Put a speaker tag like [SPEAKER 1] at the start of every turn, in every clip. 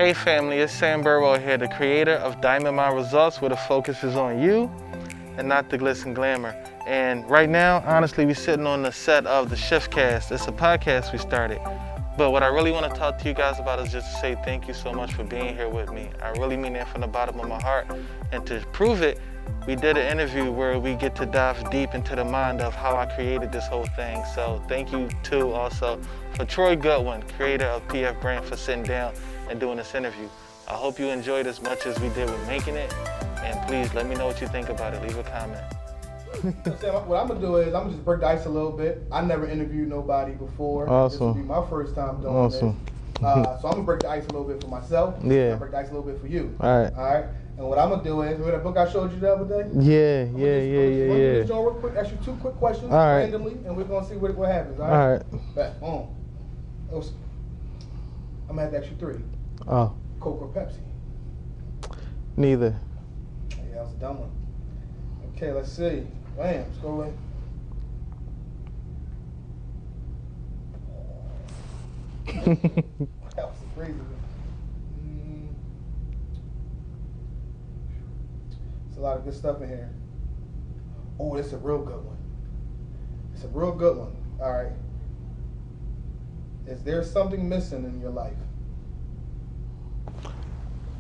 [SPEAKER 1] Hey family, it's Sam Burwell here, the creator of Diamond Mind Results, where the focus is on you and not the glitz and glamour. And right now, honestly, we're sitting on the set of the Shiftcast. It's a podcast we started. But what I really want to talk to you guys about is just to say thank you so much for being here with me. I really mean that from the bottom of my heart. And to prove it, we did an interview where we get to dive deep into the mind of how I created this whole thing. So thank you too also for Troy Godwin, creator of PF Brand, for sitting down and doing this interview. I hope you enjoyed as much as we did with making it. And please let me know what you think about it. Leave a comment.
[SPEAKER 2] What I'm gonna do is I'm gonna just break the ice a little bit. I never interviewed nobody before.
[SPEAKER 1] Awesome.
[SPEAKER 2] This will be my first time doing this. So I'm gonna break the ice a little bit for myself.
[SPEAKER 1] Yeah.
[SPEAKER 2] I'll break the ice a little bit for you.
[SPEAKER 1] All right.
[SPEAKER 2] All right. And what I'm gonna do is, remember that book I showed you the other day?
[SPEAKER 1] Yeah.
[SPEAKER 2] Just real quick, ask you 2 quick questions randomly, and we're gonna see what happens. All right. Bet. Boom. I'm gonna have to ask you 3.
[SPEAKER 1] Oh.
[SPEAKER 2] Coke or Pepsi?
[SPEAKER 1] Neither.
[SPEAKER 2] Yeah, that was a dumb one. Okay, let's see. Bam, let's go in. That was a crazy one. There's a lot of good stuff in here. Oh, that's a real good one. It's a real good one. All right. Is there something missing in your life?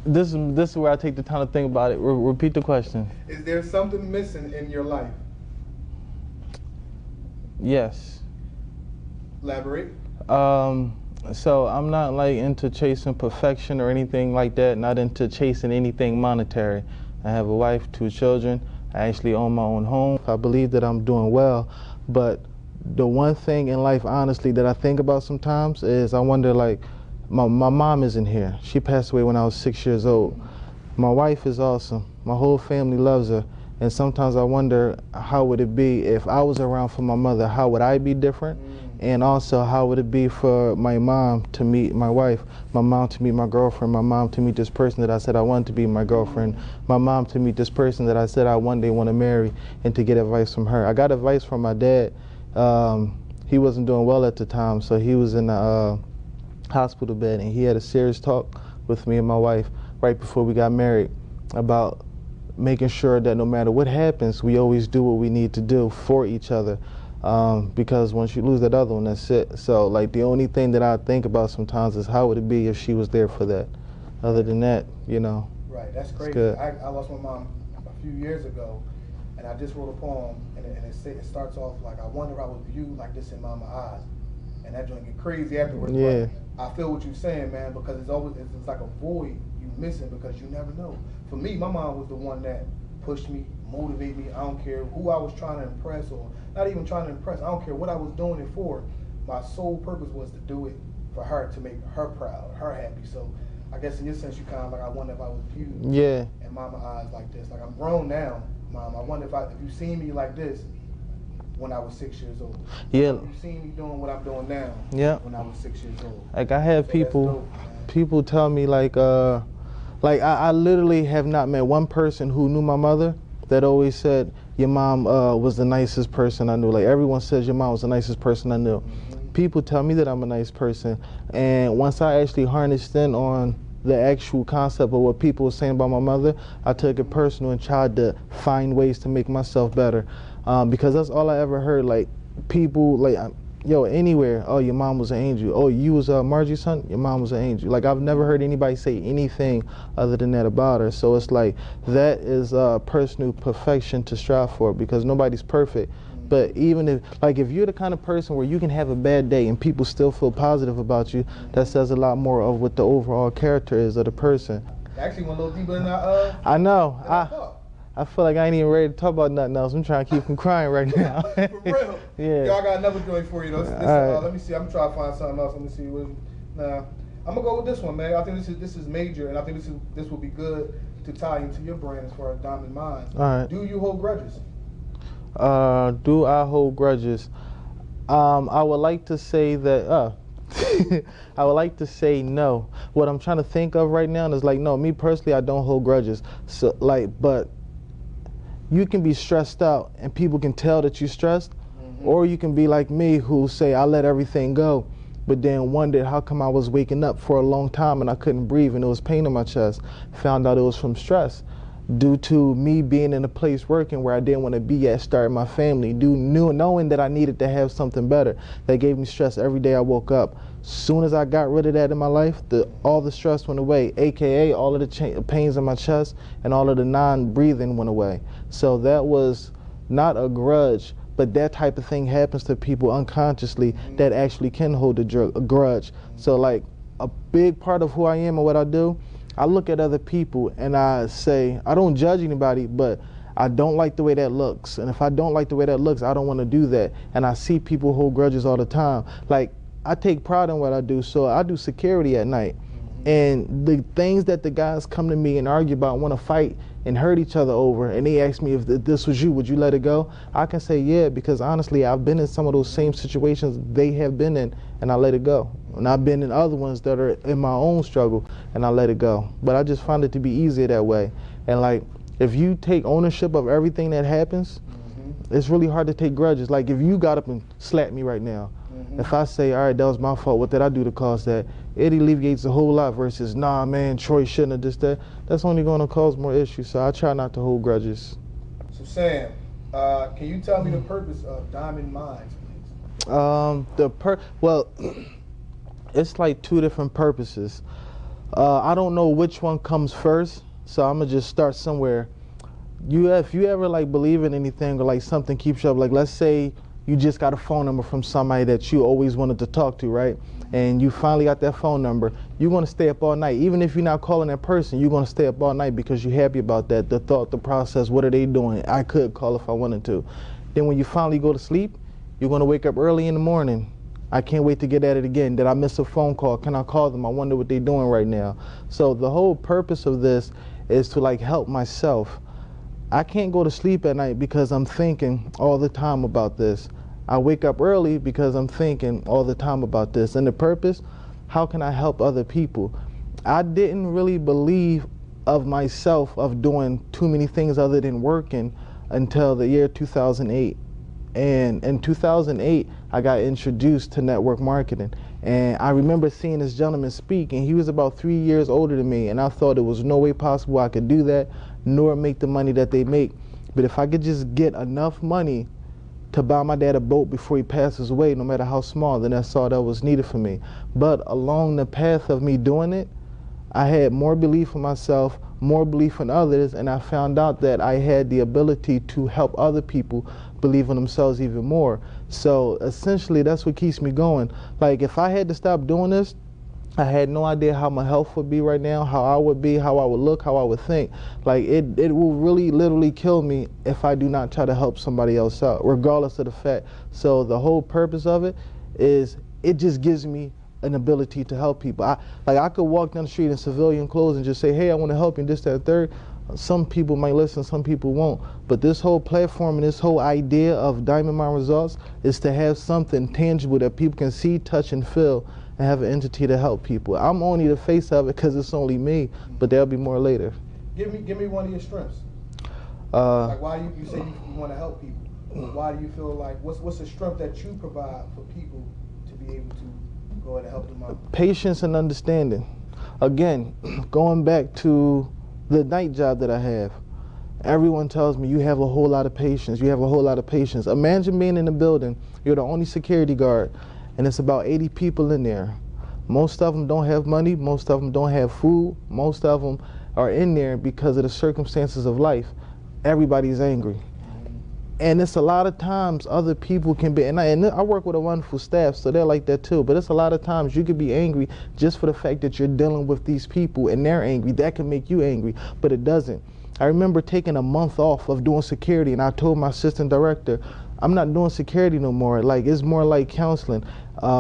[SPEAKER 1] This is where I take the time to think about it. Repeat the question.
[SPEAKER 2] Is there something missing in your life?
[SPEAKER 1] Yes.
[SPEAKER 2] Elaborate.
[SPEAKER 1] So I'm not like into chasing perfection or anything like that. Not into chasing anything monetary. I have a wife, 2 children. I actually own my own home. I believe that I'm doing well, but the one thing in life, honestly, that I think about sometimes is I wonder, like, my mom isn't here. She passed away when I was 6 years old. My wife is awesome. My whole family loves her. And sometimes I wonder, how would it be if I was around for my mother? How would I be different? And also, how would it be for my mom to meet my wife, my mom to meet my girlfriend, my mom to meet this person that I said I wanted to be my girlfriend, my mom to meet this person that I said I one day want to marry, and to get advice from her. I got advice from my dad. He wasn't doing well at the time, so he was in the hospital bed, and he had a serious talk with me and my wife right before we got married about making sure that no matter what happens, we always do what we need to do for each other, because once you lose that other one, that's it. So like the only thing that I think about sometimes is how would it be if she was there for that. Other than that, you know.
[SPEAKER 2] Right, that's crazy. I lost my mom a few years ago, and I just wrote a poem, and it starts off like, I wonder if I would view like this in mama's eyes. And that joint get crazy afterwards.
[SPEAKER 1] Yeah.
[SPEAKER 2] But I feel what you're saying, man, because it's like a void you missing because you never know. For me, my mom was the one that pushed me, motivated me. I don't care who I was trying to impress, or not even trying to impress. I don't care what I was doing it for. My sole purpose was to do it for her, to make her proud, her happy. So I guess in your sense, you kind of like, I wonder if I was viewed in mama's eyes like this. Like, I'm grown now, Mom. I wonder if you seen me like this when I was 6 years old.
[SPEAKER 1] Yeah.
[SPEAKER 2] You seen me doing what I'm doing now.
[SPEAKER 1] Yeah.
[SPEAKER 2] When I was 6 years old.
[SPEAKER 1] Like I have people tell me like I literally have not met one person who knew my mother that always said your mom was the nicest person I knew. Like everyone says your mom was the nicest person I knew. People tell me that I'm a nice person, and once I actually harnessed in on the actual concept of what people were saying about my mother, I took it personal and tried to find ways to make myself better. Because that's all I ever heard, like people like, yo, anywhere, oh, your mom was an angel. Oh, you was Margie's son, your mom was an angel. Like I've never heard anybody say anything other than that about her. So it's like, that is personal perfection to strive for, because nobody's perfect. But even if you're the kind of person where you can have a bad day and people still feel positive about you, that says a lot more of what the overall character is of the person.
[SPEAKER 2] Actually went a little deeper in that.
[SPEAKER 1] I know. I feel like I ain't even ready to talk about nothing else. I'm trying to keep from crying right now.
[SPEAKER 2] For real?
[SPEAKER 1] Yeah.
[SPEAKER 2] Yo, I got another joint for you. Let me see. I'm trying to find something else. Let me see. Nah, I'm gonna go with this one, man. I think this is major, and I think this will be good to tie into your brand as far as Diamond Minds.
[SPEAKER 1] All right.
[SPEAKER 2] Do you hold grudges?
[SPEAKER 1] Do I hold grudges? I would like to say that. I would like to say no. What I'm trying to think of right now is like, no, me personally, I don't hold grudges. So like, but you can be stressed out and people can tell that you're stressed, or you can be like me who say I let everything go but then wondered how come I was waking up for a long time and I couldn't breathe and it was pain in my chest. Found out it was from stress due to me being in a place working where I didn't want to be at, starting my family, knowing that I needed to have something better. That gave me stress every day I woke up. Soon as I got rid of that in my life, all the stress went away, aka all of the pains in my chest and all of the non-breathing went away. So that was not a grudge, but that type of thing happens to people unconsciously that actually can hold a grudge. So like a big part of who I am and what I do, I look at other people and I say, I don't judge anybody, but I don't like the way that looks. And if I don't like the way that looks, I don't want to do that. And I see people hold grudges all the time. Like, I take pride in what I do, so I do security at night. And the things that the guys come to me and argue about, want to fight and hurt each other over, and they ask me if this was you, would you let it go? I can say yeah, because honestly, I've been in some of those same situations they have been in, and I let it go. And I've been in other ones that are in my own struggle, and I let it go. But I just found it to be easier that way. And like, if you take ownership of everything that happens, it's really hard to take grudges. Like if you got up and slapped me right now, if I say, all right, that was my fault, what did I do to cause that? It alleviates a whole lot versus, nah, man, Troy shouldn't have just that. That's only going to cause more issues, so I try not to hold grudges.
[SPEAKER 2] So Sam, can you tell me the purpose of Diamond Minds, please?
[SPEAKER 1] Well, it's like two different purposes. I don't know which one comes first, so I'm going to just start somewhere. If you ever like believe in anything or like something keeps you up, like let's say you just got a phone number from somebody that you always wanted to talk to, right? And you finally got that phone number. You're going to stay up all night. Even if you're not calling that person, you're going to stay up all night because you're happy about that, the thought, the process, what are they doing? I could call if I wanted to. Then when you finally go to sleep, you're going to wake up early in the morning. I can't wait to get at it again. Did I miss a phone call? Can I call them? I wonder what they're doing right now. So the whole purpose of this is to like help myself. I can't go to sleep at night because I'm thinking all the time about this. I wake up early because I'm thinking all the time about this. And the purpose, how can I help other people? I didn't really believe of myself of doing too many things other than working until the year 2008. And in 2008, I got introduced to network marketing. And I remember seeing this gentleman speak, and he was about 3 years older than me, and I thought there was no way possible I could do that, nor make the money that they make. But if I could just get enough money to buy my dad a boat before he passes away, no matter how small, then that's all that was needed for me. But along the path of me doing it, I had more belief in myself, more belief in others, and I found out that I had the ability to help other people believe in themselves even more. So essentially, that's what keeps me going. Like if I had to stop doing this, I had no idea how my health would be right now, how I would be, how I would look, how I would think. Like it will really literally kill me if I do not try to help somebody else out, regardless of the fact. So the whole purpose of it is it just gives me an ability to help people. I could walk down the street in civilian clothes and just say, hey, I want to help you in this, that, and third. Some people might listen, some people won't. But this whole platform and this whole idea of Diamond Mind Results is to have something tangible that people can see, touch, and feel, and have an entity to help people. I'm only the face of it because it's only me, but there'll be more later.
[SPEAKER 2] Give me one of your strengths. Like why you say you want to help people. Why do you feel like, what's the strength that you provide for people to be able to go ahead and help them out?
[SPEAKER 1] Patience and understanding. Again, going back to the night job that I have, everyone tells me you have a whole lot of patience, you have a whole lot of patience. Imagine being in a building, you're the only security guard, and it's about 80 people in there. Most of them don't have money, most of them don't have food, most of them are in there because of the circumstances of life. Everybody's angry. And it's a lot of times other people can be, and I work with a wonderful staff, so they're like that too, but it's a lot of times you could be angry just for the fact that you're dealing with these people and they're angry. That can make you angry, but it doesn't. I remember taking a month off of doing security, and I told my assistant director, I'm not doing security no more. Like, it's more like counseling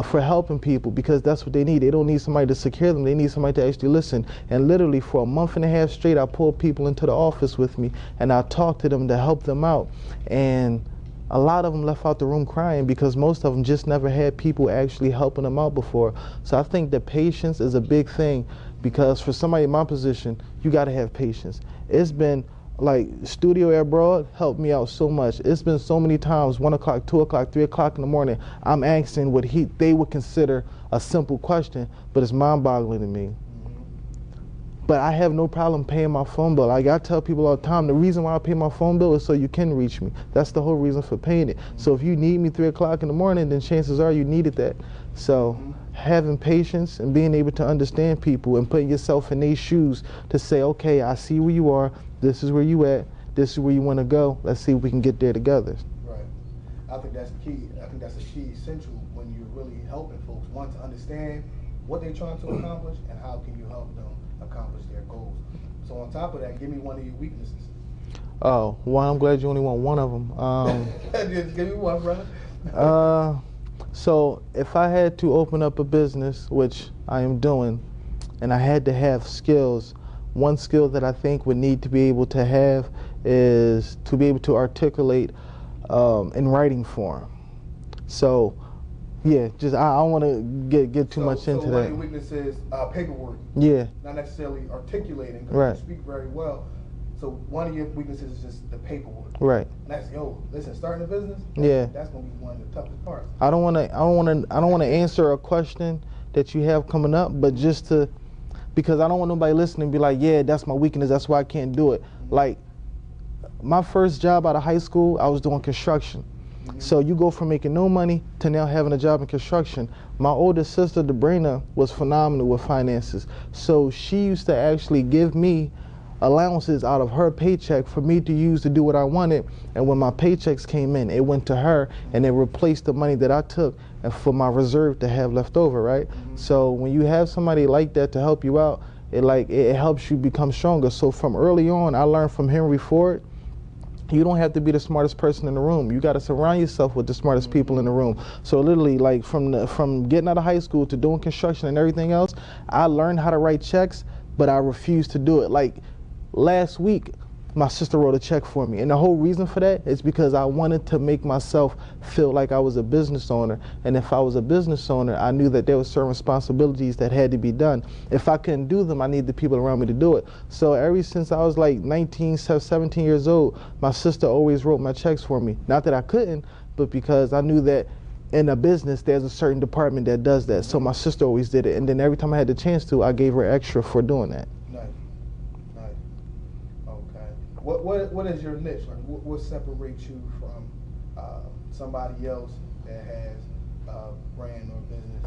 [SPEAKER 1] for helping people, because that's what they need. They don't need somebody to secure them. They need somebody to actually listen. And literally for a month and a half straight, I pulled people into the office with me, and I talked to them to help them out. And a lot of them left out the room crying because most of them just never had people actually helping them out before. So I think that patience is a big thing, because for somebody in my position, you got to have patience. It's been like Studio Abroad helped me out so much. It's been so many times, 1 o'clock, 2 o'clock, 3 o'clock in the morning, I'm asking what they would consider a simple question, but it's mind-boggling to me. But I have no problem paying my phone bill. Like I tell people all the time, the reason why I pay my phone bill is so you can reach me. That's the whole reason for paying it. So if you need me 3 o'clock in the morning, then chances are you needed that. So having patience and being able to understand people and putting yourself in their shoes to say, okay, I see where you are, this is where you at, this is where you want to go, let's see if we can get there together.
[SPEAKER 2] Right. I think that's the key. I think that's the key essential when you're really helping folks. One, to understand what they're trying to accomplish and how can you help them accomplish their goals. So on top of that, give me one of your weaknesses.
[SPEAKER 1] Oh, well, I'm glad you only want one of them.
[SPEAKER 2] Just give me one, brother.
[SPEAKER 1] So if I had to open up a business, which I am doing, and I had to have skills, one skill that I think would need to be able to have is to be able to articulate in writing form. So yeah, just I don't want to get too much into that.
[SPEAKER 2] So one of your weaknesses, paperwork.
[SPEAKER 1] Yeah.
[SPEAKER 2] Not necessarily articulating, because
[SPEAKER 1] right.
[SPEAKER 2] you speak very well. So one of your weaknesses is just the paperwork.
[SPEAKER 1] Right.
[SPEAKER 2] And that's, listen, starting a business. That's gonna be one of the toughest parts.
[SPEAKER 1] I don't want to answer a question that you have coming up, but just to, because I don't want nobody listening to be like, yeah, that's my weakness, that's why I can't do it. Like my first job out of high school, I was doing construction. So you go from making no money to now having a job in construction. My older sister, Debrina, was phenomenal with finances. So she used to actually give me allowances out of her paycheck for me to use to do what I wanted. And when my paychecks came in, it went to her and it replaced the money that I took and for my reserve to have left over, right? So when you have somebody like that to help you out, it helps you become stronger. So from early on, I learned from Henry Ford, you don't have to be the smartest person in the room. You got to surround yourself with the smartest people in the room. So literally, like from getting out of high school to doing construction and everything else, I learned how to write checks, but I refused to do it. Like last week, my sister wrote a check for me, and the whole reason for that is because I wanted to make myself feel like I was a business owner. And if I was a business owner, I knew that there were certain responsibilities that had to be done. If I couldn't do them, I needed the people around me to do it. So ever since I was like 19, 17 years old, my sister always wrote my checks for me. Not that I couldn't, but because I knew that in a business, there's a certain department that does that. So my sister always did it. And then every time I had the chance to, I gave her extra for doing that.
[SPEAKER 2] What is your niche? Like, what separates you from somebody else that has a brand or business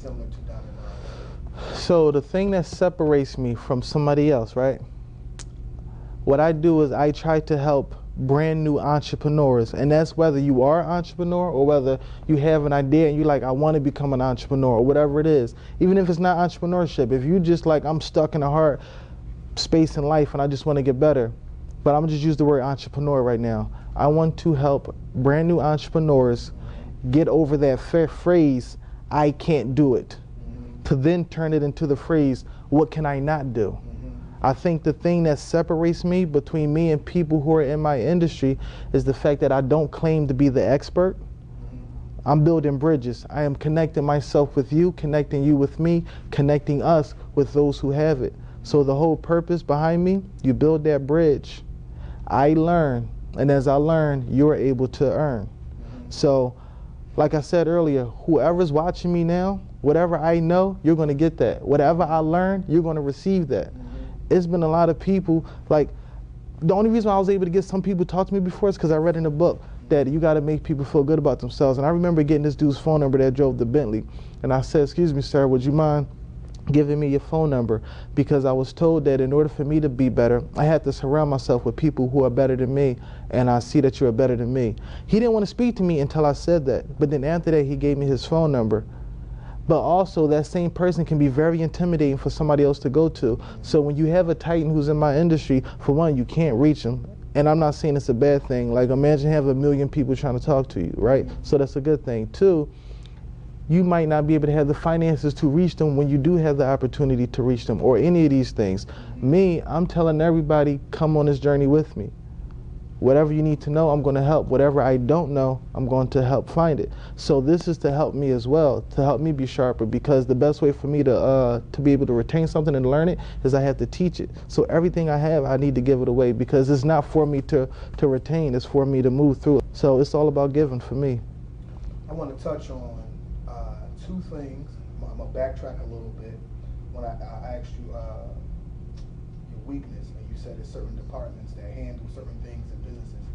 [SPEAKER 2] similar to down in line?
[SPEAKER 1] So the thing that separates me from somebody else, right? What I do is I try to help brand new entrepreneurs, and that's whether you are an entrepreneur or whether you have an idea and you're like, I want to become an entrepreneur or whatever it is. Even if it's not entrepreneurship, if you just like, I'm stuck in a hard space in life and I just want to get better, but I'm gonna just use the word entrepreneur right now. I want to help brand new entrepreneurs get over that phrase, I can't do it, to then turn it into the phrase, what can I not do? I think the thing that separates me between me and people who are in my industry is the fact that I don't claim to be the expert. I'm building bridges. I am connecting myself with you, connecting you with me, connecting us with those who have it. So the whole purpose behind me, you build that bridge. I learn, and as I learn, you're able to earn. So, like I said earlier, whoever's watching me now, whatever I know, you're gonna get that. Whatever I learn, you're gonna receive that. It's been a lot of people, like, the only reason I was able to get some people to talk to me before is because I read in a book that you gotta make people feel good about themselves. And I remember getting this dude's phone number that drove the Bentley. And I said, excuse me, sir, would you mind giving me your phone number? Because I was told that in order for me to be better, I had to surround myself with people who are better than me, and I see that you're better than me. He didn't want to speak to me until I said that, but then after that he gave me his phone number. But also that same person can be very intimidating for somebody else to go to. So when you have a titan who's in my industry, for one, you can't reach him. And I'm not saying it's a bad thing. Like, imagine having 1 million people trying to talk to you, right? So that's a good thing. Two, you might not be able to have the finances to reach them when you do have the opportunity to reach them, or any of these things. Me, I'm telling everybody, come on this journey with me. Whatever you need to know, I'm going to help. Whatever I don't know, I'm going to help find it. So this is to help me as well, to help me be sharper, because the best way for me to be able to retain something and learn it is I have to teach it. So everything I have, I need to give it away, because it's not for me to retain, it's for me to move through it. So it's all about giving for me.
[SPEAKER 2] I want to touch on two things. I'm going to backtrack a little bit. When I asked you your weakness, and you said there's certain departments that handle certain things in businesses.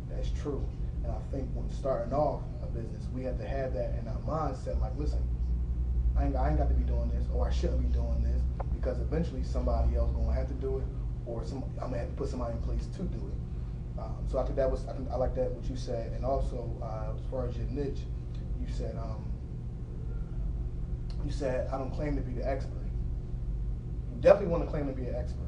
[SPEAKER 2] That's true. And I think when starting off a business, we have to have that in our mindset, like, listen, I ain't got to be doing this, or I shouldn't be doing this, because eventually somebody else going to have to do it, or I'm going to have to put somebody in place to do it. So I think I like that, what you said. And also, as far as your niche, you said, I don't claim to be the expert. You definitely want to claim to be an expert.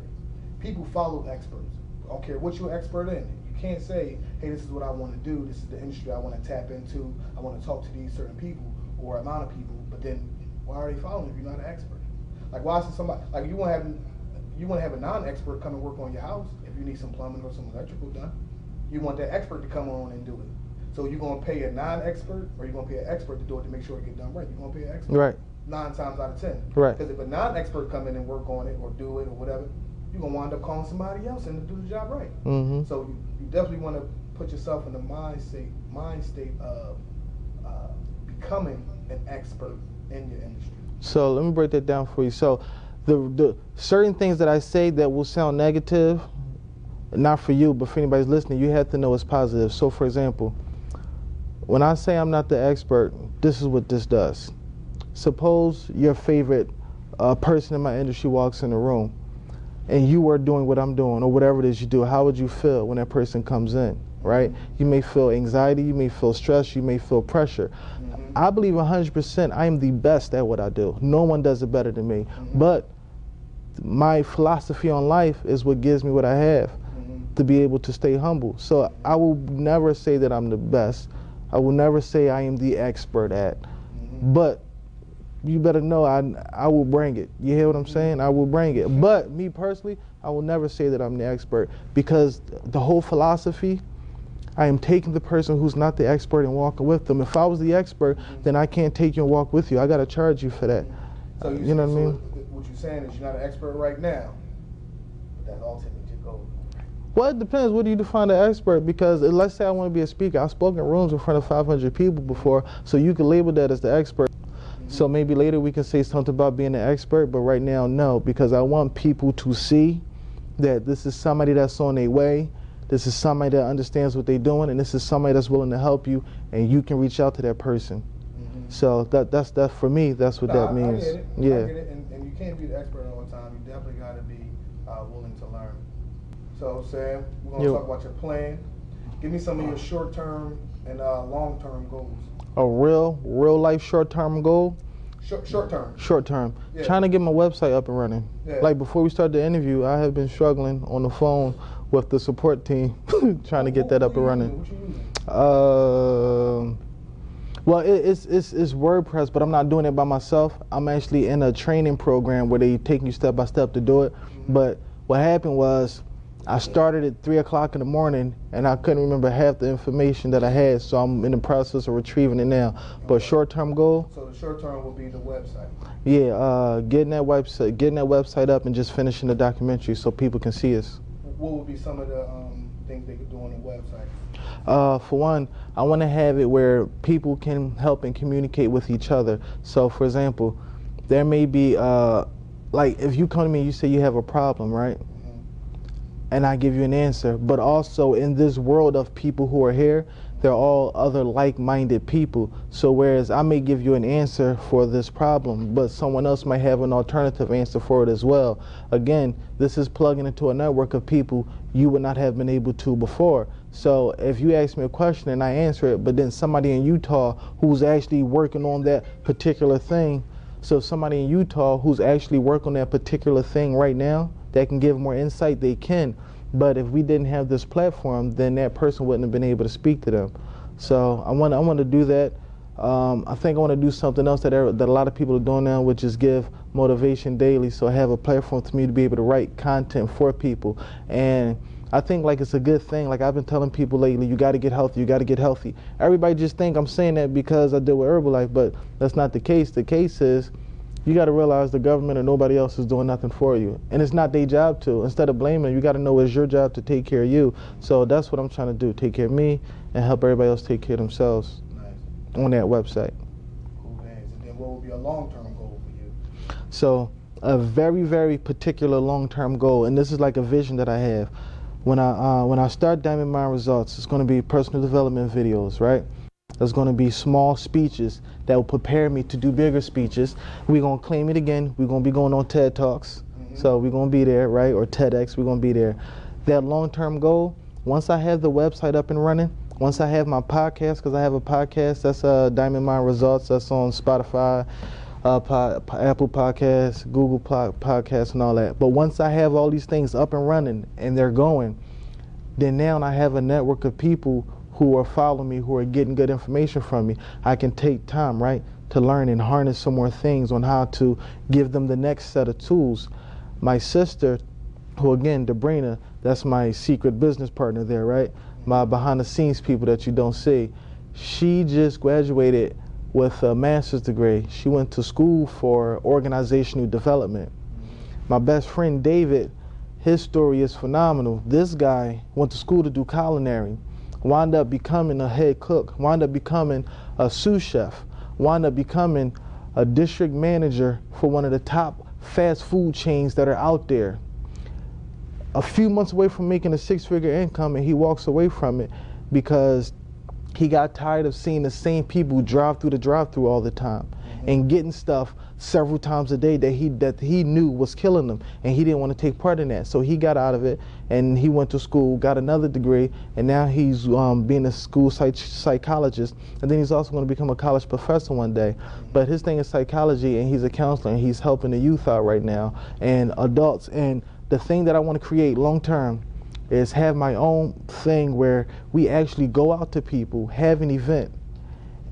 [SPEAKER 2] People follow experts. I don't care what you're an expert in. You can't say, hey, this is what I want to do, this is the industry I want to tap into, I want to talk to these certain people or amount of people, but then why are they following if you're not an expert? Like, why is somebody, like, you want to have a non-expert come and work on your house if you need some plumbing or some electrical done. You want that expert to come on and do it. So you're going to pay a non-expert, or you're going to pay an expert to do it to make sure it get done right. You're going to pay an expert.
[SPEAKER 1] Right.
[SPEAKER 2] 9 times out of 10.
[SPEAKER 1] Right.
[SPEAKER 2] Because if a non-expert come in and work on it or do it or whatever, you're going to wind up calling somebody else in to do the job right.
[SPEAKER 1] Mm-hmm.
[SPEAKER 2] So you definitely want to put yourself in the mind state of becoming an expert in your industry.
[SPEAKER 1] So let me break that down for you. So the certain things that I say that will sound negative, not for you, but for anybody who's listening, you have to know it's positive. So for example, when I say I'm not the expert, this is what this does. Suppose your favorite person in my industry walks in the room, and you are doing what I'm doing, or whatever it is you do. How would you feel when that person comes in, right? You may feel anxiety, you may feel stress, you may feel pressure. Mm-hmm. I believe 100% I am the best at what I do. No one does it better than me. Mm-hmm. But my philosophy on life is what gives me what I have, to be able to stay humble. So I will never say that I'm the best. I will never say I am the expert at, but you better know I will bring it. You hear what I'm saying? I will bring it. But me personally, I will never say that I'm the expert, because the whole philosophy, I am taking the person who's not the expert and walking with them. If I was the expert, then I can't take you and walk with you. I got to charge you for that.
[SPEAKER 2] So
[SPEAKER 1] you know what I mean?
[SPEAKER 2] What you're saying is you're not an expert right now, but that's ultimately your goal.
[SPEAKER 1] Well, it depends. What do you define as expert? Because let's say I want to be a speaker. I've spoken in rooms in front of 500 people before, so you can label that as the expert. So maybe later we can say something about being an expert, but right now, no, because I want people to see that this is somebody that's on their way, this is somebody that understands what they're doing, and this is somebody that's willing to help you, and you can reach out to that person. So that's for me, that's what that means.
[SPEAKER 2] I get it.
[SPEAKER 1] Yeah.
[SPEAKER 2] I get it. And you can't be the expert all the time. You definitely got to be willing to learn. So, Sam, we're going to talk about your plan. Give me some of your short-term and long-term goals.
[SPEAKER 1] A real life short-term goal?
[SPEAKER 2] Short-term.
[SPEAKER 1] Short-term.
[SPEAKER 2] Yeah.
[SPEAKER 1] Trying to get my website up and running.
[SPEAKER 2] Yeah.
[SPEAKER 1] Like before we started the interview, I have been struggling on the phone with the support team, trying to get that up and running.
[SPEAKER 2] What you using?
[SPEAKER 1] Well, it's WordPress, but I'm not doing it by myself. I'm actually in a training program where they take you step by step to do it. But what happened was, I started at 3 o'clock in the morning, and I couldn't remember half the information that I had, so I'm in the process of retrieving it now. But short-term goal?
[SPEAKER 2] So the short-term will be the website.
[SPEAKER 1] Yeah, getting that website up and just finishing the documentary so people can see us.
[SPEAKER 2] What would be some of the things they could do on the website?
[SPEAKER 1] For one, I want to have it where people can help and communicate with each other. So, for example, there may be, like, if you come to me and you say you have a problem, right? And I give you an answer, but also in this world of people who are here, they're all other like-minded people. So whereas I may give you an answer for this problem, but someone else might have an alternative answer for it as well. Again, this is plugging into a network of people you would not have been able to before. So if you ask me a question and I answer it, but then somebody in Utah who's actually working on that particular thing, so somebody in Utah who's actually working on that particular thing right now, that can give more insight, they can. But if we didn't have this platform, then that person wouldn't have been able to speak to them. So I want to do that. I think I want to do something else that a lot of people are doing now, which is give motivation daily. So I have a platform for me to be able to write content for people. And I think like it's a good thing. Like I've been telling people lately, you got to get healthy, you got to get healthy. Everybody just think I'm saying that because I deal with Herbalife, but that's not the case. The case is you got to realize the government or nobody else is doing nothing for you. And it's not their job to. Instead of blaming, you got to know it's your job to take care of you. So that's what I'm trying to do, take care of me and help everybody else take care of themselves. Nice. On that website.
[SPEAKER 2] Cool, thanks. And then what would be a long-term goal for you?
[SPEAKER 1] So a very, very particular long-term goal, and this is like a vision that I have. When I start Diamond Mind Results, it's going to be personal development videos, right? There's going to be small speeches that will prepare me to do bigger speeches. We're going to claim it again. We're going to be going on TED Talks. So we're going to be there, right? Or TEDx, we're going to be there. That long-term goal, once I have the website up and running, once I have my podcast, because I have a podcast, that's Diamond Mind Results, that's on Spotify, Apple Podcasts, Google Podcasts, and all that. But once I have all these things up and running and they're going, then now I have a network of people who are following me, who are getting good information from me. I can take time, right, to learn and harness some more things on how to give them the next set of tools. My sister, who again, Debrina, that's my secret business partner there, right? My behind the scenes people that you don't see. She just graduated with a master's degree. She went to school for organizational development. My best friend David, his story is phenomenal. This guy went to school to do culinary, wound up becoming a head cook, wound up becoming a sous chef, wound up becoming a district manager for one of the top fast food chains that are out there. A few months away from making a six-figure income, and he walks away from it because he got tired of seeing the same people drive through the drive-through all the time and getting stuff several times a day that he knew was killing him, and he didn't want to take part in that. So he got out of it, and he went to school, got another degree, and now he's being a school psychologist, and then he's also going to become a college professor one day. But his thing is psychology, and he's a counselor, and he's helping the youth out right now and adults. And the thing that I want to create long term is have my own thing where we actually go out to people, have an event,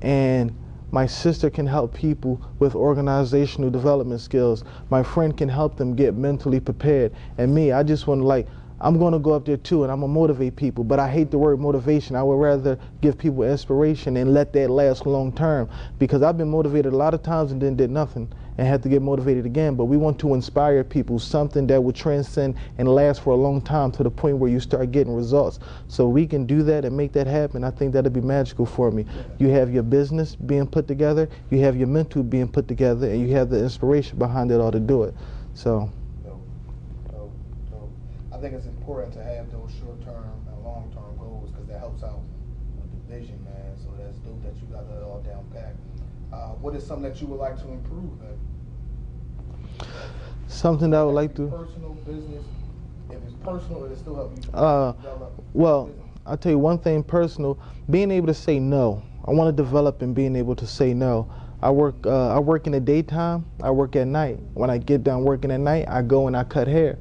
[SPEAKER 1] and my sister can help people with organizational development skills. My friend can help them get mentally prepared. And me, I just want to, like, I'm going to go up there too and I'm going to motivate people, but I hate the word motivation. I would rather give people inspiration and let that last long term, because I've been motivated a lot of times and then did nothing and had to get motivated again. But we want to inspire people, something that will transcend and last for a long time to the point where you start getting results. So we can do that and make that happen. I think that'd be magical for me. You have your business being put together, you have your mental being put together, and you have the inspiration behind it all to do it. So.
[SPEAKER 2] I think it's important to have those short-term and long-term goals, because that helps out with the vision, man. So that's dope that you got that all down pat. What is something that you would like to improve, man?
[SPEAKER 1] Something that I would like to.
[SPEAKER 2] Personal, business. If it's personal, it'll still help you.
[SPEAKER 1] Well, I'll tell you one thing personal. Being able to say no. I want to develop in being able to say no. I work in the daytime. I work at night. When I get done working at night, I go and I cut hair.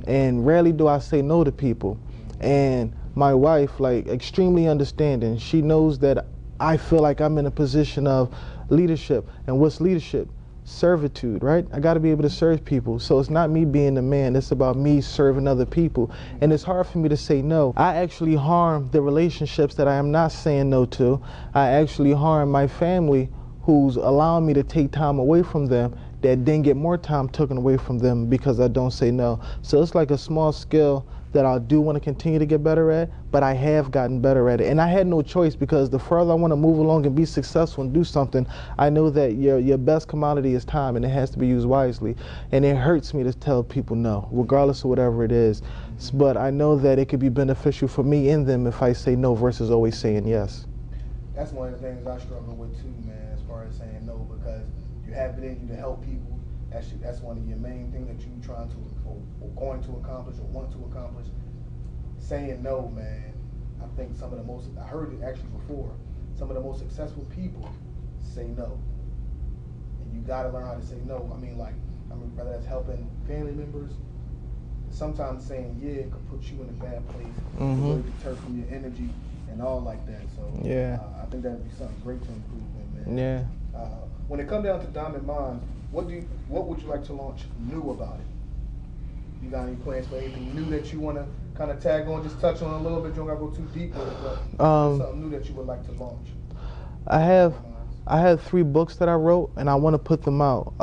[SPEAKER 1] And rarely do I say no to people. And my wife, like, extremely understanding. She knows that I feel like I'm in a position of leadership. And what's leadership? Servitude, right? I got to be able to serve people. So it's not me being the man. It's about me serving other people. And it's hard for me to say no. I actually harm the relationships that I am not saying no to. I actually harm my family, who's allowing me to take time away from them, that then get more time taken away from them because I don't say no. So it's like a small skill that I do want to continue to get better at, but I have gotten better at it. And I had no choice, because the further I want to move along and be successful and do something, I know that your best commodity is time, and it has to be used wisely. And it hurts me to tell people no, regardless of whatever it is. But I know that it could be beneficial for me and them if I say no versus always saying yes.
[SPEAKER 2] That's one of the things I struggle with too, man, as far as saying no, because you have it in you to help people. That's one of your main things that you're trying to, or going to accomplish, or want to accomplish. Saying no, man. I think some of the most, I heard it actually before, some of the most successful people say no. And you gotta learn how to say no. I mean, whether that's helping family members, sometimes saying yeah could put you in a bad place, really deter from your energy and all like that. So yeah, I think that'd be something great to improve in, man.
[SPEAKER 1] Yeah.
[SPEAKER 2] When it comes down to Diamond Minds, what would you like to launch new about it? You got any plans for anything new that you want to kind of tag on, just touch on a little bit? You don't got to go too deep with it, but something new that you would like to launch?
[SPEAKER 1] I had 3 books that I wrote, and I want to put them out.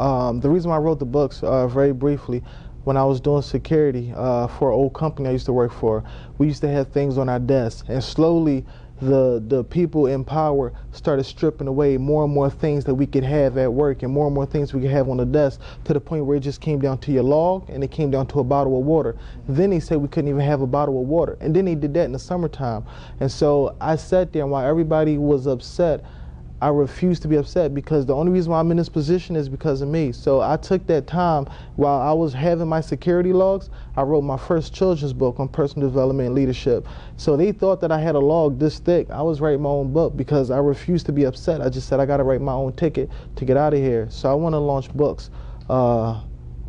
[SPEAKER 1] The reason why I wrote the books, very briefly, when I was doing security for an old company I used to work for, we used to have things on our desks, and slowly the people in power started stripping away more and more things that we could have at work and more things we could have on the desk, to the point where it just came down to your log and it came down to a bottle of water. Then they said we couldn't even have a bottle of water, and then they did that in the summertime. And so I sat there, and while everybody was upset, I refused to be upset, because the only reason why I'm in this position is because of me. So I took that time while I was having my security logs. I wrote my first children's book on personal development and leadership. So they thought that I had a log this thick. I was writing my own book because I refused to be upset. I just said I got to write my own ticket to get out of here. So I want to launch books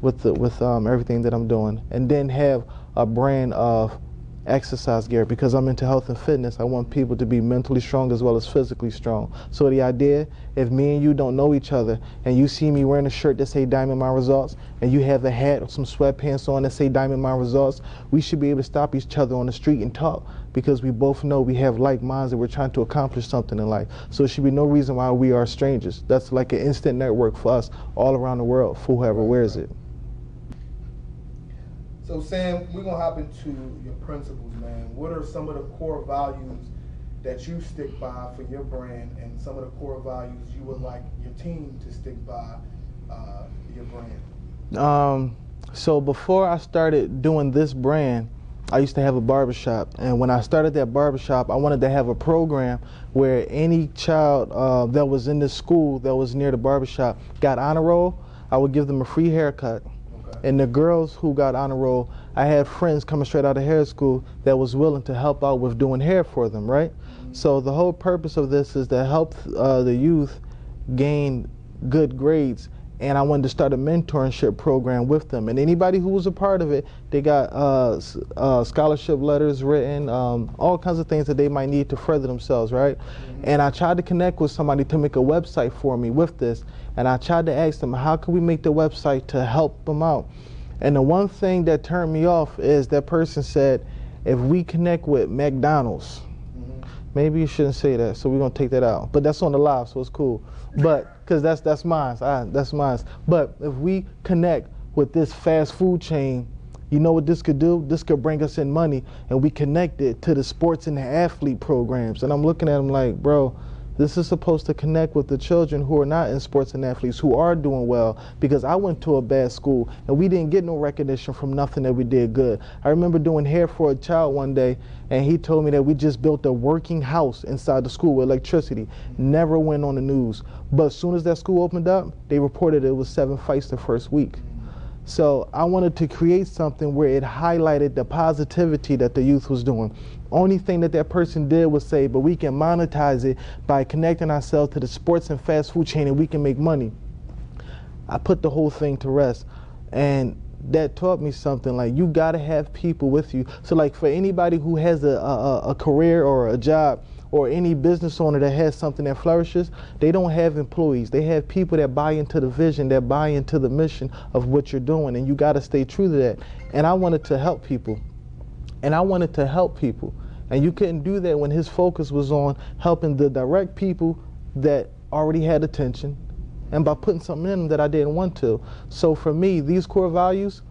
[SPEAKER 1] with everything that I'm doing, and then have a brand of exercise gear, because I'm into health and fitness. I want people to be mentally strong as well as physically strong. So the idea, if me and you don't know each other, and you see me wearing a shirt that say Diamond My Results, and you have a hat or some sweatpants on that say Diamond My Results, we should be able to stop each other on the street and talk, because we both know we have like minds that we're trying to accomplish something in life. So there should be no reason why we are strangers. That's like an instant network for us all around the world, for whoever wears it.
[SPEAKER 2] So Sam, we're going to hop into your principles, man. What are some of the core values that you stick by for your brand, and some of the core values you would like your team to stick by your brand?
[SPEAKER 1] So before I started doing this brand, I used to have a barbershop. And when I started that barbershop, I wanted to have a program where any child that was in the school that was near the barbershop got honor roll, I would give them a free haircut. And the girls who got honor roll, I had friends coming straight out of hair school that was willing to help out with doing hair for them, right? So the whole purpose of this is to help the youth gain good grades, and I wanted to start a mentorship program with them. And anybody who was a part of it, they got scholarship letters written, all kinds of things that they might need to further themselves, right? And I tried to connect with somebody to make a website for me with this, and I tried to ask them, how can we make the website to help them out? And the one thing that turned me off is that person said, if we connect with McDonald's, maybe you shouldn't say that, so we're gonna take that out. But that's on the live, so it's cool. But because that's mine, that's mine. But if we connect with this fast food chain, you know what this could do? This could bring us in money, and we connect it to the sports and the athlete programs. And I'm looking at them like, bro, this is supposed to connect with the children who are not in sports and athletes, who are doing well, because I went to a bad school and we didn't get no recognition from nothing that we did good. I remember doing hair for a child one day, and he told me that we just built a working house inside the school with electricity. Never went on the news. But as soon as that school opened up, they reported it was 7 fights the first week. So I wanted to create something where it highlighted the positivity that the youth was doing. Only thing that that person did was say, but we can monetize it by connecting ourselves to the sports and fast food chain, and we can make money. I put the whole thing to rest, and that taught me something. Like, you gotta have people with you. So like, for anybody who has a career or a job, or any business owner that has something that flourishes, they don't have employees. They have people that buy into the vision, that buy into the mission of what you're doing, and you gotta stay true to that. And I wanted to help people. And you couldn't do that when his focus was on helping the direct people that already had attention, and by putting something in them that I didn't want to. So for me, these core values,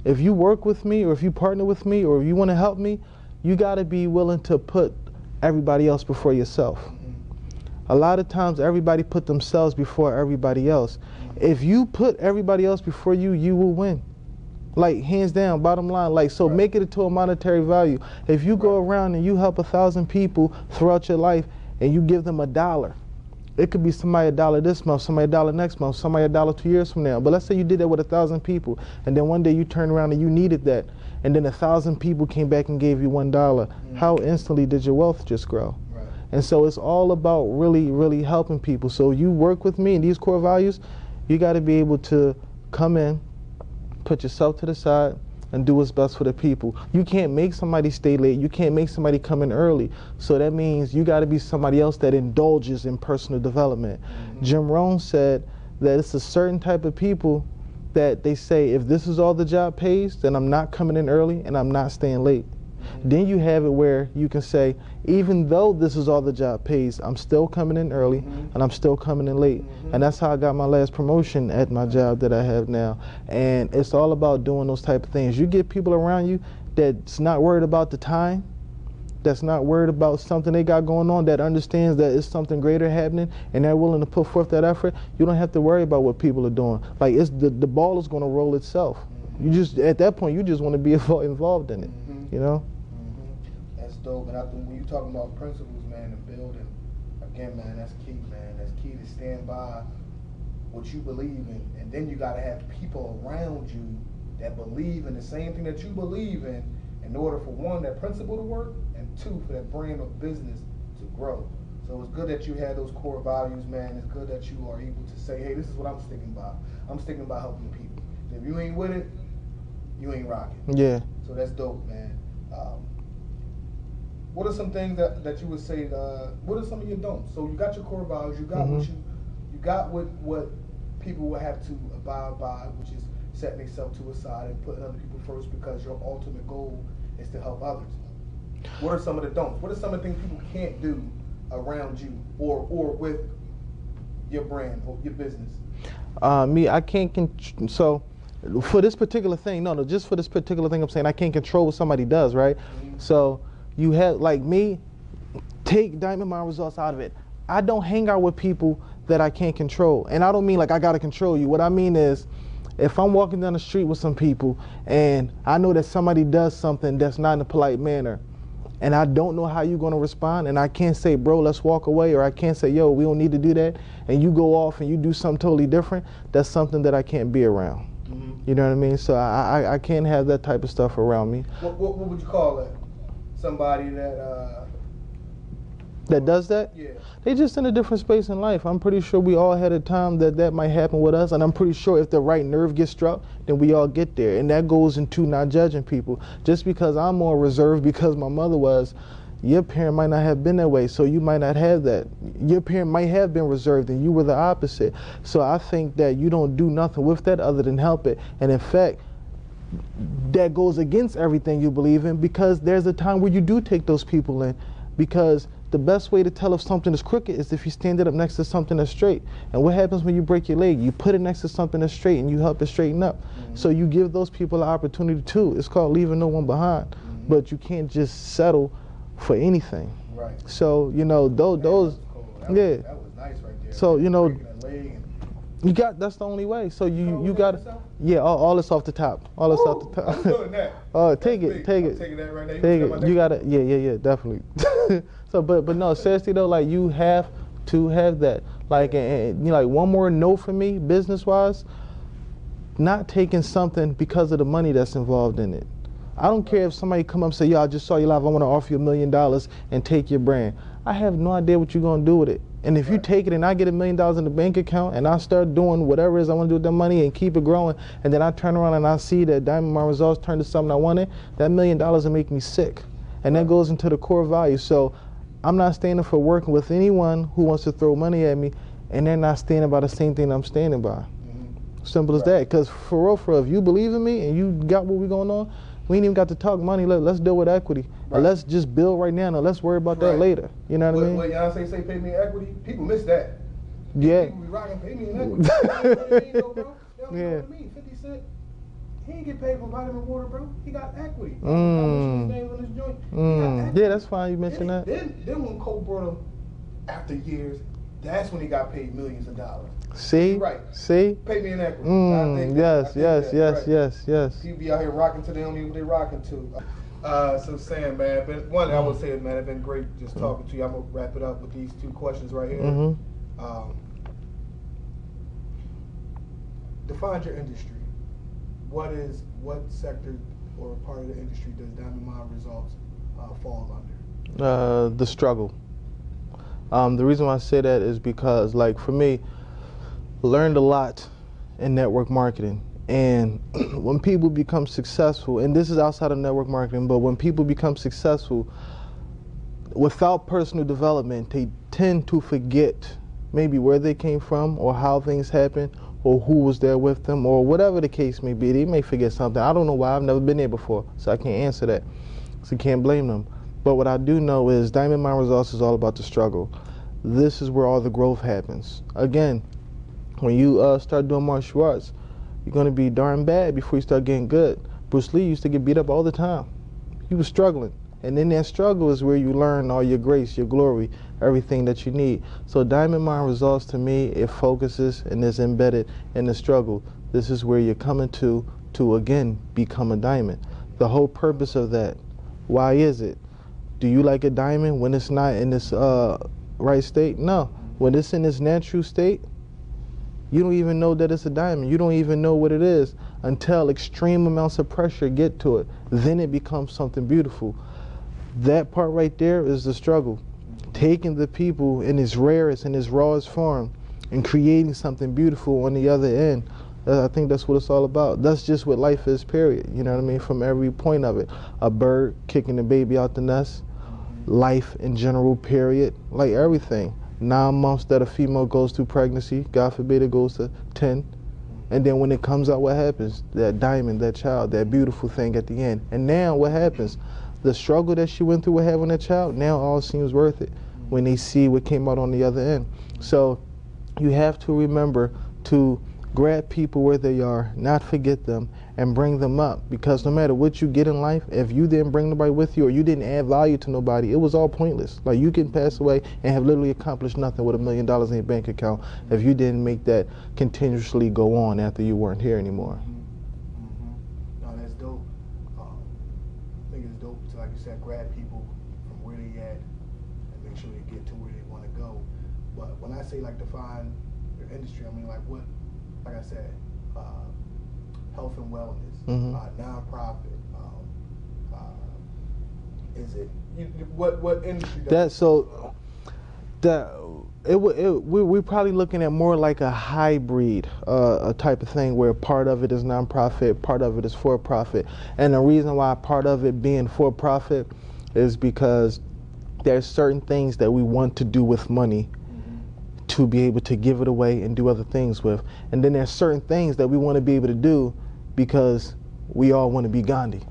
[SPEAKER 1] if you work with me, or if you partner with me, or if you want to help me, you gotta be willing to put everybody else before yourself. A lot of times everybody put themselves before everybody else. If you put everybody else before you, you will win. Like, hands down, bottom line. Like, so make it into a monetary value. If you go around and you help 1,000 people throughout your life, and you give them $1, it could be somebody $1 this month, somebody $1 next month, somebody $1 2 years from now. But let's say you did that with 1,000 people, and then one day you turn around and you needed that, and then 1,000 people came back and gave you $1. How instantly did your wealth just grow? And so it's all about really, really helping people. So you work with me in these core values, you got to be able to come in, put yourself to the side, and do what's best for the people. You can't make somebody stay late. You can't make somebody come in early. So that means you got to be somebody else that indulges in personal development. Jim Rohn said that it's a certain type of people that they say, if this is all the job pays, then I'm not coming in early and I'm not staying late. Then you have it where you can say, even though this is all the job pays, I'm still coming in early and I'm still coming in late. And that's how I got my last promotion at my job that I have now. And it's all about doing those type of things. You get people around you that's not worried about the time, that's not worried about something they got going on, that understands that it's something greater happening, and they're willing to put forth that effort. You don't have to worry about what people are doing. Like, it's the ball is going to roll itself. You just, at that point, you just want to be involved in it, you know?
[SPEAKER 2] That's dope. And I think when you're talking about principles, man, and building, again, man, that's key, man. That's key to stand by what you believe in. And then you got to have people around you that believe in the same thing that you believe in order for, one, that principle to work, and two, for that brand or business to grow. So it's good that you have those core values, man. It's good that you are able to say, hey, this is what I'm sticking by. I'm sticking by helping people. If you ain't with it, you ain't rocking.
[SPEAKER 1] Yeah.
[SPEAKER 2] So that's dope, man. What are some things that you would say, what are some of your don'ts? So you got your core values, you got what you got what people will have to abide by, which is setting themselves to a side and putting other people first, because your ultimate goal is to help others. What are some of the don'ts? What are some of the things people can't do around you or with your brand or your business?
[SPEAKER 1] I can't so for this particular thing, just for this particular thing I'm saying, I can't control what somebody does, right? So you have, like me, take Diamond Mind Results out of it. I don't hang out with people that I can't control. And I don't mean like I gotta control you. What I mean is, if I'm walking down the street with some people and I know that somebody does something that's not in a polite manner, and I don't know how you're gonna respond, and I can't say, bro, let's walk away, or I can't say, yo, we don't need to do that, and you go off and you do something totally different, that's something that I can't be around. You know what I mean? So I can't have that type of stuff around me.
[SPEAKER 2] What would you call that? Somebody that
[SPEAKER 1] does that?
[SPEAKER 2] Yeah.
[SPEAKER 1] They just in a different space in life. I'm pretty sure we all had a time that might happen with us, and I'm pretty sure if the right nerve gets struck, then we all get there. And that goes into not judging people. Just because I'm more reserved because my mother was, your parent might not have been that way, so you might not have that. Your parent might have been reserved and you were the opposite. So I think that you don't do nothing with that other than help it. And in fact, that goes against everything you believe in, because there's a time where you do take those people in, because the best way to tell if something is crooked is if you stand it up next to something that's straight. And what happens when you break your leg? You put it next to something that's straight and you help it straighten up. So you give those people an opportunity too. It's called leaving no one behind. But you can't just settle for anything.
[SPEAKER 2] Right.
[SPEAKER 1] So, you know, those
[SPEAKER 2] Cool.
[SPEAKER 1] yeah.
[SPEAKER 2] That was nice right there.
[SPEAKER 1] So, you know,
[SPEAKER 2] you
[SPEAKER 1] that's the only way. So you
[SPEAKER 2] got
[SPEAKER 1] got, yeah, all this off the top. All this off the top.
[SPEAKER 2] I'm doing that.
[SPEAKER 1] Take it.
[SPEAKER 2] I'm taking that right now.
[SPEAKER 1] Take it. You gotta, yeah, definitely. So, but no, seriously though, like, you have to have that. Like, and you know, like, one more note for me, business-wise, not taking something because of the money that's involved in it. I don't care if somebody come up and say, yo, I just saw you live, I want to offer you $1 million and take your brand. I have no idea what you're going to do with it. And if you take it and I get $1 million in the bank account and I start doing whatever it is I want to do with that money and keep it growing, and then I turn around and I see that Diamond Mind Results turn to something I wanted, that $1 million will make me sick. And that goes into the core value. So I'm not standing for working with anyone who wants to throw money at me and they're not standing by the same thing I'm standing by. Simple as that. Because for real, if you believe in me and you got what we're going on, we ain't even got to talk money. Let's deal with equity. Or let's just build right now, and let's worry about that later. You know what I mean?
[SPEAKER 2] What y'all say pay me in equity? People miss that.
[SPEAKER 1] Yeah.
[SPEAKER 2] People be rocking, pay me in equity. You know what I mean, though, bro? They don't know what I mean. 50 Cent, he ain't get paid for vitamin water, bro. He got equity. His name on his joint.
[SPEAKER 1] Yeah, that's fine you mentioned that.
[SPEAKER 2] Then when Cole brought him after years, that's when he got paid millions of dollars.
[SPEAKER 1] See?
[SPEAKER 2] Right.
[SPEAKER 1] See?
[SPEAKER 2] Pay me in equity.
[SPEAKER 1] Yes.
[SPEAKER 2] People be out here rocking to, they don't even what they rocking to. So Sam, man, I would say, man, it's been great just talking to you. I'm gonna wrap it up with these two questions right here. Define your industry. What sector or part of the industry does Diamond Mind Results fall under?
[SPEAKER 1] The struggle. The reason why I say that is because, like, for me, learned a lot in network marketing. And when people become successful, and this is outside of network marketing, but when people become successful without personal development, they tend to forget maybe where they came from or how things happened or who was there with them or whatever the case may be. They may forget something. I don't know why. I've never been there before, so I can't answer that. So you can't blame them. But what I do know is Diamond Mind Results is all about the struggle. This is where all the growth happens. Again, when you start doing martial arts, you're going to be darn bad before you start getting good. Bruce Lee used to get beat up all the time. He was struggling. And in that struggle is where you learn all your grace, your glory, everything that you need. So Diamond Mind Results, to me, it focuses and is embedded in the struggle. This is where you're coming to again, become a diamond. The whole purpose of that, why is it? Do you like a diamond when it's not in this right state? No. When it's in its natural state, you don't even know that it's a diamond. You don't even know what it is until extreme amounts of pressure get to it. Then it becomes something beautiful. That part right there is the struggle. Taking the people in its rarest and its rawest form and creating something beautiful on the other end. I think that's what it's all about. That's just what life is, period. You know what I mean? From every point of it. A bird kicking the baby out the nest. Life in general, period. Like everything. 9 months that a female goes through pregnancy, God forbid it goes to 10. And then when it comes out, what happens? That diamond, that child, that beautiful thing at the end. And now what happens? The struggle that she went through with having a child, now all seems worth it when they see what came out on the other end. So you have to remember to grab people where they are, not forget them, and bring them up. Because no matter what you get in life, if you didn't bring nobody with you or you didn't add value to nobody, it was all pointless. Like you can pass away and have literally accomplished nothing with $1 million in your bank account if you didn't make that continuously go on after you weren't here anymore.
[SPEAKER 2] No, that's dope. I think it's dope to, like you said, grab people from where they at and make sure they get to where they want to go. But when I say like define your industry, I mean like what, like I said, health and wellness, nonprofit. Is it what industry?
[SPEAKER 1] We're probably looking at more like a hybrid a type of thing where part of it is nonprofit, part of it is for profit, and the reason why part of it being for profit is because there's certain things that we want to do with money to be able to give it away and do other things with. And then there's certain things that we want to be able to do because we all want to be Gandhi.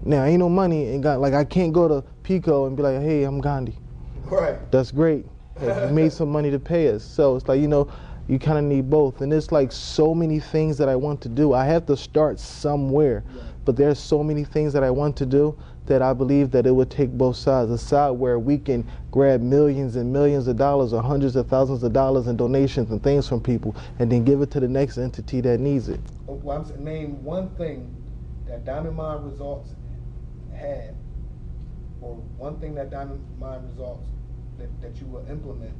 [SPEAKER 1] Now, ain't no money in Gandhi. Like, I can't go to Pico and be like, hey, I'm Gandhi.
[SPEAKER 2] Right.
[SPEAKER 1] That's great. You made some money to pay us. So it's like, you know, you kind of need both. And it's like so many things that I want to do. I have to start somewhere. Yeah. But there's so many things that I want to do that I believe that it would take both sides. A side where we can grab millions and millions of dollars or hundreds of thousands of dollars in donations and things from people and then give it to the next entity that needs it.
[SPEAKER 2] Well, name one thing that Diamond Mind Results had, or one thing that Diamond Mind Results that you will implement.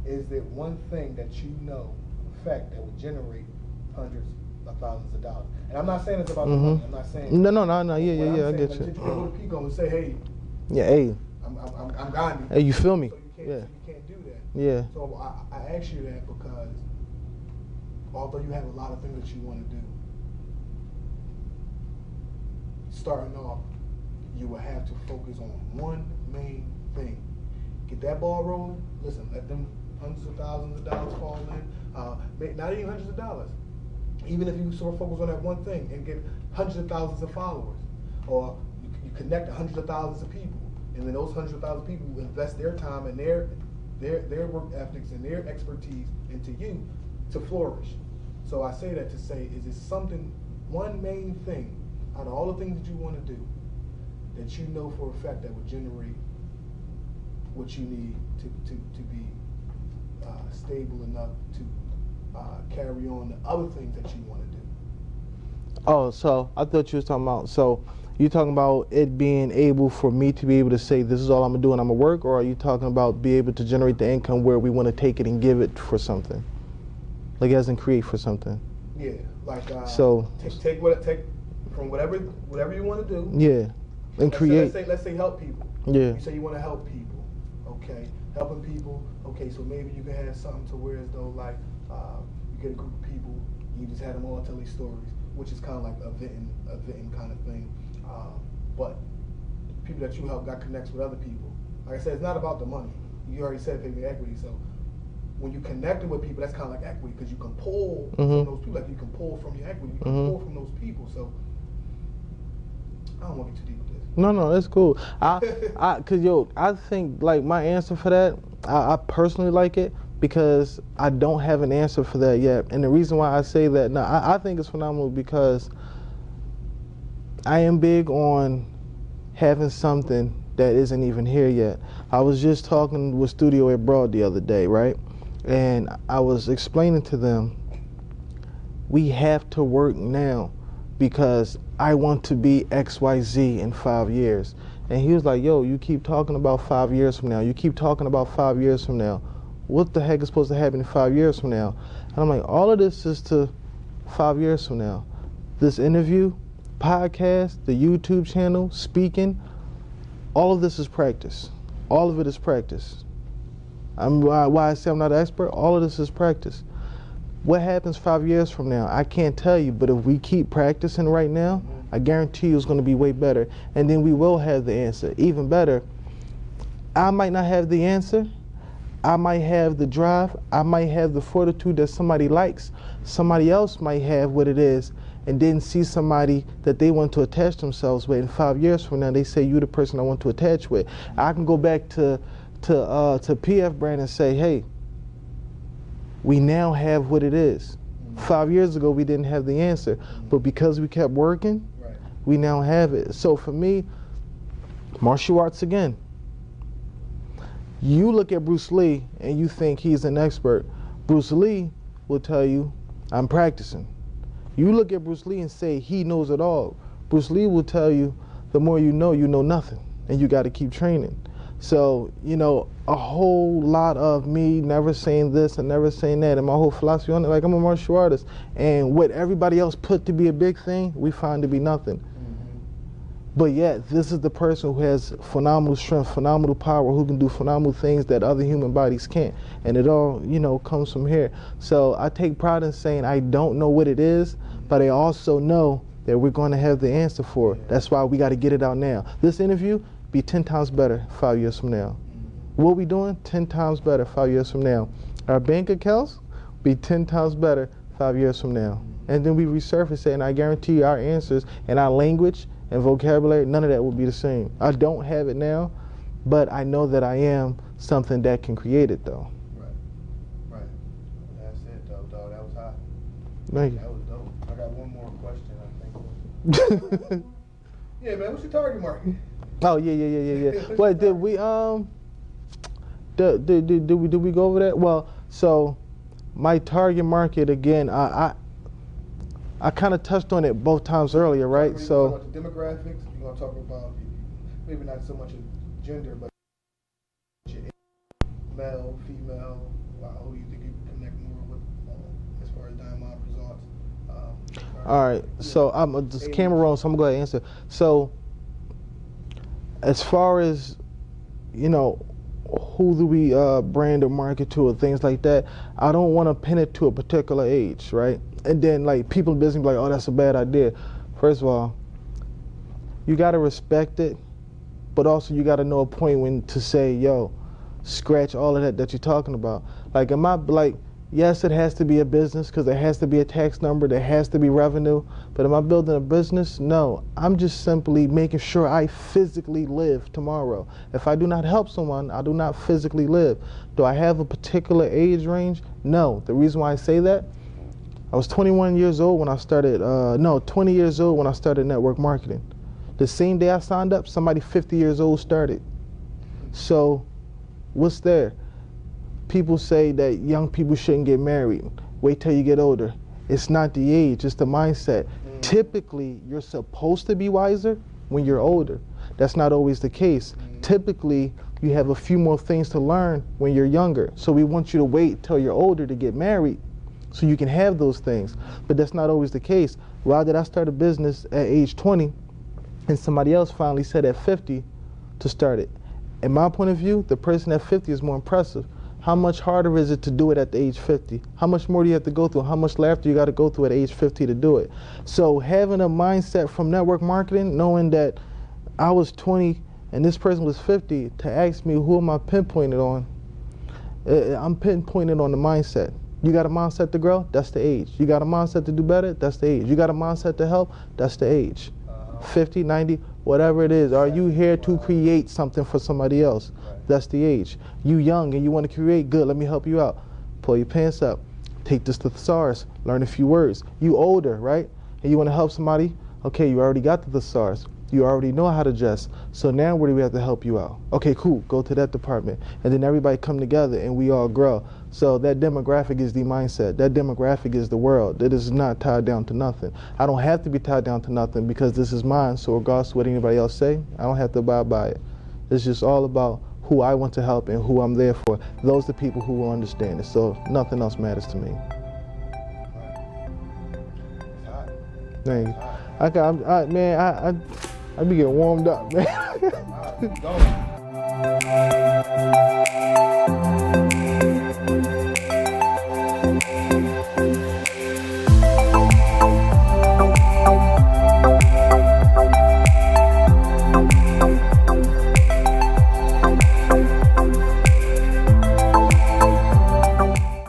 [SPEAKER 2] Is there one thing that you know, in fact, that will generate hundreds of thousands of dollars? And I'm not saying it's about the money. I'm not saying.
[SPEAKER 1] No, yeah, I get you.
[SPEAKER 2] You go to Pico and say, hey.
[SPEAKER 1] Yeah, hey.
[SPEAKER 2] I'm Gandhi.
[SPEAKER 1] Hey, you feel me?
[SPEAKER 2] So you can't do that.
[SPEAKER 1] Yeah.
[SPEAKER 2] So I ask you that because although you have a lot of things that you want to do, starting off, you will have to focus on one main thing. Get that ball rolling. Listen, let them hundreds of thousands of dollars fall in. Not even hundreds of dollars. Even if you sort of focus on that one thing and get hundreds of thousands of followers, or you connect hundreds of thousands of people, and then those hundreds of thousands of people invest their time and their work ethics and their expertise into you to flourish. So I say that to say, is it something, one main thing out of all the things that you want to do that you know for a fact that would generate what you need to be stable enough to carry on the other things that you want to do?
[SPEAKER 1] Oh, so I thought you was talking about, so you talking about it being able for me to be able to say this is all I'm gonna do and I'm gonna work, or are you talking about be able to generate the income where we want to take it and give it for something, like as in create for something?
[SPEAKER 2] Yeah, like
[SPEAKER 1] so
[SPEAKER 2] take from whatever you want to do.
[SPEAKER 1] Yeah, and create.
[SPEAKER 2] Let's say help people.
[SPEAKER 1] Yeah.
[SPEAKER 2] You say you want to help people. Okay, helping people. Okay, so maybe you can have something to where as though like you get a group of people, you just had them all tell these stories, which is kind of like a venting kind of thing. But people that you help got connects with other people. Like I said, it's not about the money. You already said pay me equity, so when you connecting with people, that's kind of like equity because you can pull from those people. Like you can pull from your equity, you can pull from those people. So I don't want to get too deep with this.
[SPEAKER 1] No, that's cool. Cause yo, I think like my answer for that, I personally like it because I don't have an answer for that yet. And the reason why I say that, now I think it's phenomenal because I am big on having something that isn't even here yet. I was just talking with Studio Abroad the other day, right? And I was explaining to them, we have to work now because I want to be XYZ in 5 years. And he was like, yo, you keep talking about 5 years from now. You keep talking about 5 years from now. What the heck is supposed to happen in 5 years from now? And I'm like, all of this is to 5 years from now. This interview, podcast, the YouTube channel, speaking, all of this is practice. All of it is practice. Why I say I'm not an expert, all of this is practice. What happens 5 years from now, I can't tell you, but if we keep practicing right now, I guarantee you it's going to be way better. And then we will have the answer. Even better, I might not have the answer. I might have the drive. I might have the fortitude that somebody likes. Somebody else might have what it is and didn't see somebody that they want to attach themselves with. And 5 years from now, they say, you the person I want to attach with. I can go back to PF Brand and say, hey, we now have what it is. 5 years ago, we didn't have the answer, but because we kept working, we now have it. So for me, martial arts again. You look at Bruce Lee and you think he's an expert. Bruce Lee will tell you, I'm practicing. You look at Bruce Lee and say he knows it all. Bruce Lee will tell you, the more you know nothing, and you got to keep training. So, you know, a whole lot of me never saying this and never saying that, and my whole philosophy on it, like I'm a martial artist, and what everybody else put to be a big thing, we find to be nothing. But yet, this is the person who has phenomenal strength, phenomenal power, who can do phenomenal things that other human bodies can't. And it all, you know, comes from here. So I take pride in saying I don't know what it is, but I also know that we're going to have the answer for it. That's why we got to get it out now. This interview, be 10 times better 5 years from now. What we doing? 10 times better 5 years from now. Our bank accounts be 10 times better 5 years from now. And then we resurface it, and I guarantee you our answers and our language and vocabulary, none of that will be the same. I don't have it now, but I know that I am something that can create it, though.
[SPEAKER 2] Right. That's it, though, dog. That was hot.
[SPEAKER 1] Thank you.
[SPEAKER 2] That was dope. I got one more question, I think. Yeah, man, what's your target market?
[SPEAKER 1] Oh, yeah. Wait, did we did we go over that? Well, so my target market again, I kind of touched on it both times earlier, right? So
[SPEAKER 2] talk about the demographics. You're gonna talk about maybe not so much gender, but male, female. Who do you think you can connect more with as far as diamond results?
[SPEAKER 1] All right. So I'm just camera rolling, so I'm gonna go ahead and answer. So as far as, you know, who do we brand or market to or things like that, I don't want to pin it to a particular age, right? And then like people in business be like, oh, that's a bad idea. First of all, you got to respect it, but also you got to know a point when to say, yo, scratch all of that you're talking about. Like, am I like, yes, it has to be a business because there has to be a tax number, there has to be revenue, but am I building a business? No, I'm just simply making sure I physically live tomorrow. If I do not help someone, I do not physically live. Do I have a particular age range? No. The reason why I say that, I was 21 years old when I started, 20 years old when I started network marketing. The same day I signed up, somebody 50 years old started. So what's there? People say that young people shouldn't get married. Wait till you get older. It's not the age, it's the mindset. Typically, you're supposed to be wiser when you're older. That's not always the case. Typically, you have a few more things to learn when you're younger. So we want you to wait till you're older to get married so you can have those things. But that's not always the case. Why did I start a business at age 20 and somebody else finally said at 50 to start it? In my point of view, the person at 50 is more impressive. How much harder is it to do it at the age 50? How much more do you have to go through? How much laughter you got to go through at age 50 to do it? So having a mindset from network marketing, knowing that I was 20 and this person was 50, to ask me who am I pinpointed on, I'm pinpointed on the mindset. You got a mindset to grow? That's the age. You got a mindset to do better? That's the age. You got a mindset to help? That's the age. 50, 90, Whatever it is. Are you here to create something for somebody else?
[SPEAKER 2] Right.
[SPEAKER 1] That's the age. You young and you want to create, good, let me help you out. Pull your pants up. Take this thesaurus. Learn a few words. You older, right? And you want to help somebody? Okay, you already got the thesaurus. You already know how to dress. So now where do we have to help you out? Okay, cool. Go to that department. And then everybody come together and we all grow. So that demographic is the mindset. That demographic is the world. That is not tied down to nothing. I don't have to be tied down to nothing because this is mine. So regardless of what anybody else say, I don't have to abide by it. It's just all about who I want to help and who I'm there for. Those are the people who will understand it. So nothing else matters to me. Thank you. I be getting warmed up, man.